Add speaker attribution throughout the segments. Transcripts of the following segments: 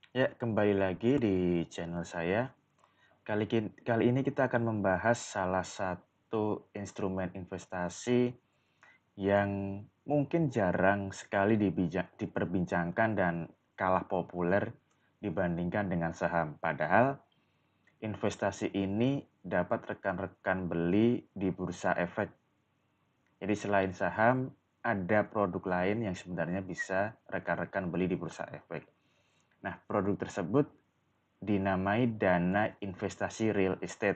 Speaker 1: Ya, kembali lagi di channel saya. Kali ini kita akan membahas salah satu instrumen investasi yang mungkin jarang sekali diperbincangkan dan kalah populer dibandingkan dengan saham. Padahal investasi ini dapat rekan-rekan beli di bursa efek. Jadi selain saham, ada produk lain yang sebenarnya bisa rekan-rekan beli di bursa efek. Nah, produk tersebut dinamai dana investasi real estate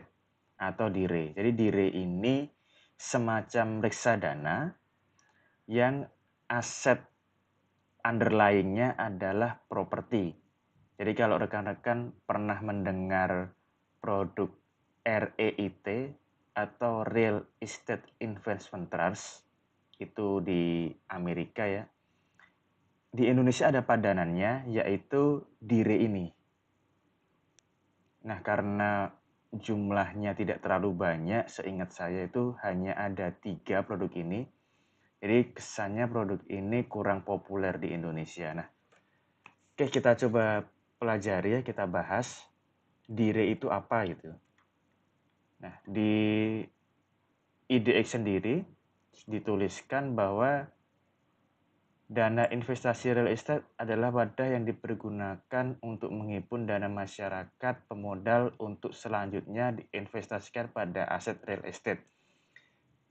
Speaker 1: atau DIRE. Jadi DIRE ini semacam reksadana yang aset underlyingnya adalah properti. Jadi kalau rekan-rekan pernah mendengar produk REIT atau Real Estate Investment Trust, itu di Amerika ya. Di Indonesia ada padanannya, yaitu DIRE ini. Nah, karena jumlahnya tidak terlalu banyak, seingat saya itu hanya ada 3 produk ini. Jadi kesannya produk ini kurang populer di Indonesia. Nah, oke, kita coba pelajari ya, kita bahas DIRE itu apa gitu. Nah, di IDX sendiri dituliskan bahwa dana investasi real estate adalah wadah yang dipergunakan untuk menghimpun dana masyarakat pemodal untuk selanjutnya diinvestasikan pada aset real estate.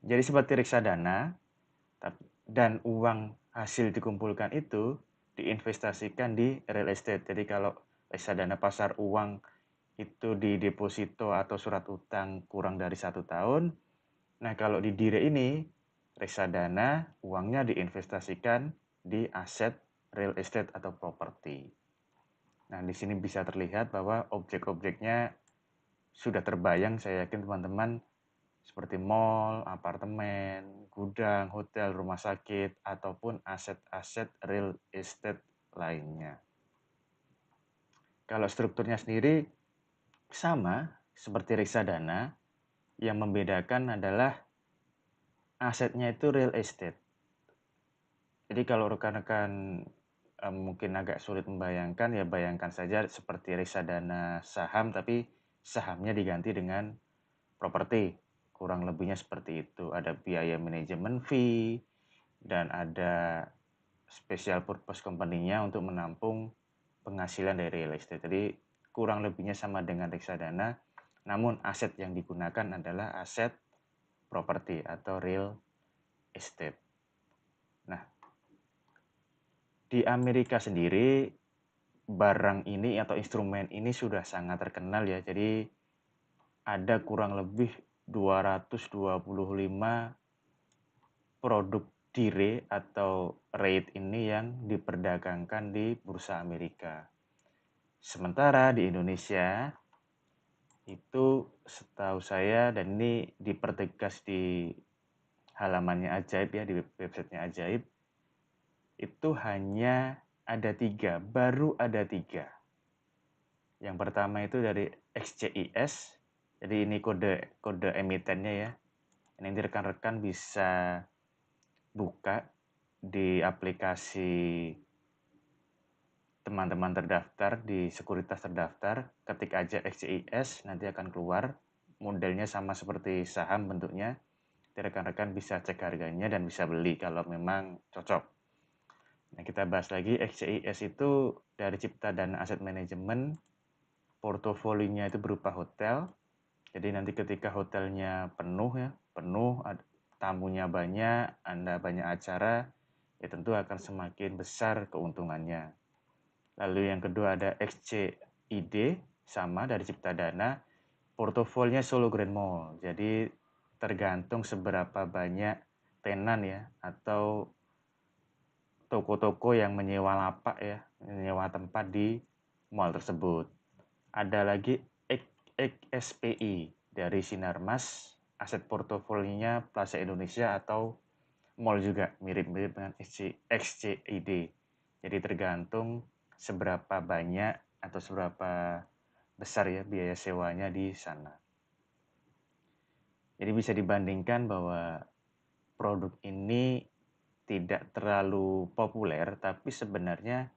Speaker 1: Jadi seperti reksadana, dan uang hasil dikumpulkan itu diinvestasikan di real estate. Jadi kalau reksadana pasar uang itu di deposito atau surat utang kurang dari 1 tahun, nah kalau di DIRE ini reksadana uangnya diinvestasikan di aset real estate atau properti. Nah, di sini bisa terlihat bahwa objek-objeknya sudah terbayang, saya yakin teman-teman, seperti mall, apartemen, gudang, hotel, rumah sakit, ataupun aset-aset real estate lainnya. Kalau strukturnya sendiri sama seperti reksadana, yang membedakan adalah asetnya itu real estate. Jadi kalau rekan-rekan mungkin agak sulit membayangkan, ya bayangkan saja seperti reksadana saham, tapi sahamnya diganti dengan properti. Kurang lebihnya seperti itu. Ada biaya manajemen fee, dan ada special purpose company-nya untuk menampung penghasilan dari real estate. Jadi kurang lebihnya sama dengan reksadana, namun aset yang digunakan adalah aset properti atau real estate. Nah, di Amerika sendiri barang ini atau instrumen ini sudah sangat terkenal ya. Jadi ada kurang lebih 225 produk DIRE atau REIT ini yang diperdagangkan di bursa Amerika. Sementara di Indonesia itu setahu saya, dan ini dipertegas di halamannya Ajaib ya, di websitenya Ajaib, itu hanya ada 3, baru ada 3. Yang pertama itu dari XCIS, jadi ini kode emitennya ya. Ini rekan-rekan bisa buka di aplikasi teman-teman terdaftar, di sekuritas terdaftar, ketik aja XCIS, nanti akan keluar. Modelnya sama seperti saham bentuknya. Rekan-rekan bisa cek harganya dan bisa beli kalau memang cocok. Nah, kita bahas lagi, XCIS itu dari Cipta Dana Aset Manajemen, portofolinya itu berupa hotel. Jadi nanti ketika hotelnya penuh ya, tamunya banyak, Anda banyak acara, ya tentu akan semakin besar keuntungannya. Lalu yang kedua ada XCID, sama dari Cipta Dana, portofolionya Solo Grand Mall. Jadi tergantung seberapa banyak tenan ya, atau toko-toko yang menyewa lapak ya, menyewa tempat di mall tersebut. Ada lagi XSPI dari Sinarmas, aset portofolionya Plaza Indonesia atau mall juga, mirip-mirip dengan XCID. Jadi tergantung seberapa banyak atau seberapa besar ya biaya sewanya di sana. Jadi bisa dibandingkan bahwa produk ini tidak terlalu populer, tapi sebenarnya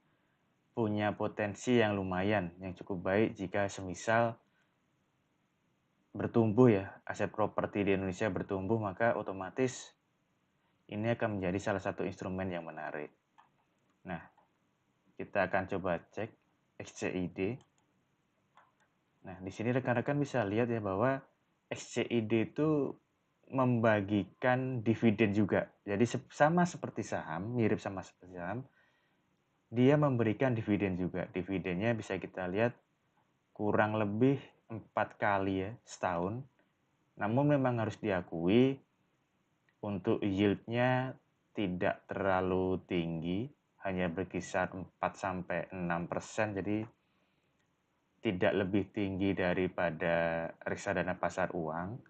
Speaker 1: punya potensi yang lumayan, yang cukup baik jika semisal bertumbuh ya, aset properti di Indonesia bertumbuh, maka otomatis ini akan menjadi salah satu instrumen yang menarik. Nah, kita akan coba cek XCID. Nah, di sini rekan-rekan bisa lihat ya bahwa XCID itu membagikan dividen juga. Jadi sama seperti saham, mirip sama seperti saham, dia memberikan dividen juga. Dividennya bisa kita lihat kurang lebih 4 kali ya setahun. Namun memang harus diakui untuk yield-nya tidak terlalu tinggi, hanya berkisar 4-6%, jadi tidak lebih tinggi daripada reksadana pasar uang.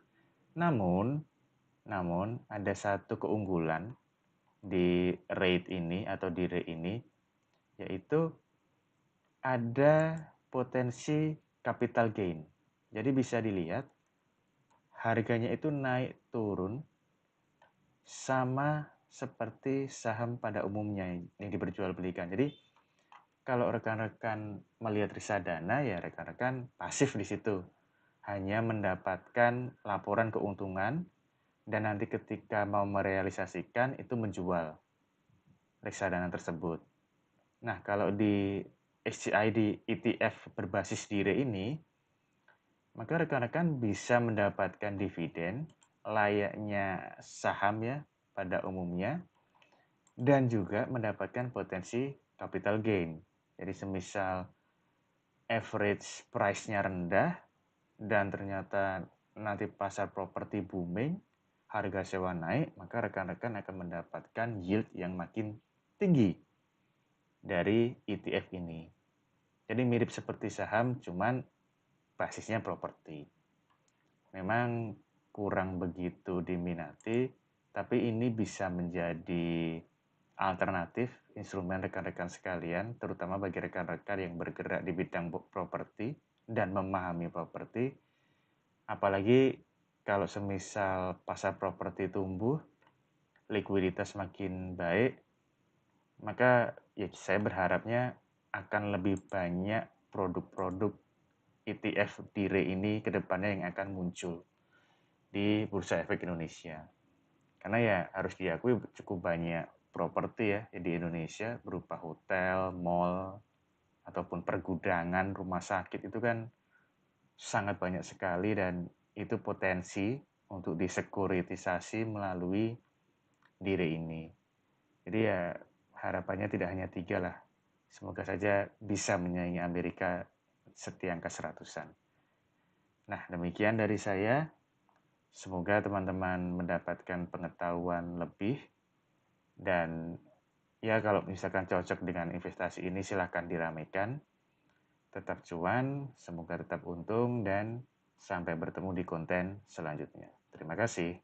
Speaker 1: Namun ada satu keunggulan di rate ini atau di rate ini, yaitu ada potensi capital gain. Jadi bisa dilihat harganya itu naik turun sama seperti saham pada umumnya yang diperjualbelikan. Jadi kalau rekan-rekan melihat reksadana ya rekan-rekan pasif di situ. Hanya mendapatkan laporan keuntungan dan nanti ketika mau merealisasikan itu menjual reksadana tersebut. Nah, kalau di XCID ETF berbasis DIRE ini, maka rekan-rekan bisa mendapatkan dividen layaknya saham ya pada umumnya dan juga mendapatkan potensi capital gain. Jadi semisal average price-nya rendah dan ternyata nanti pasar properti booming, harga sewa naik, maka rekan-rekan akan mendapatkan yield yang makin tinggi dari ETF ini. Jadi mirip seperti saham, cuman basisnya properti. Memang kurang begitu diminati, tapi ini bisa menjadi alternatif instrumen rekan-rekan sekalian, terutama bagi rekan-rekan yang bergerak di bidang properti dan memahami properti. Apalagi kalau semisal pasar properti tumbuh, likuiditas makin baik, maka ya saya berharapnya akan lebih banyak produk-produk ETF DIRE ini ke depannya yang akan muncul di Bursa Efek Indonesia. Karena ya harus diakui cukup banyak properti ya di Indonesia berupa hotel, mall, ataupun pergudangan, rumah sakit itu kan sangat banyak sekali dan itu potensi untuk disekuritisasi melalui DIRE ini. Jadi ya harapannya tidak hanya 3 lah. Semoga saja bisa menyaingi Amerika setiangka seratusan. Nah, demikian dari saya. Semoga teman-teman mendapatkan pengetahuan lebih dan ya kalau misalkan cocok dengan investasi ini silahkan diramaikan. Tetap cuan, semoga tetap untung dan sampai bertemu di konten selanjutnya. Terima kasih.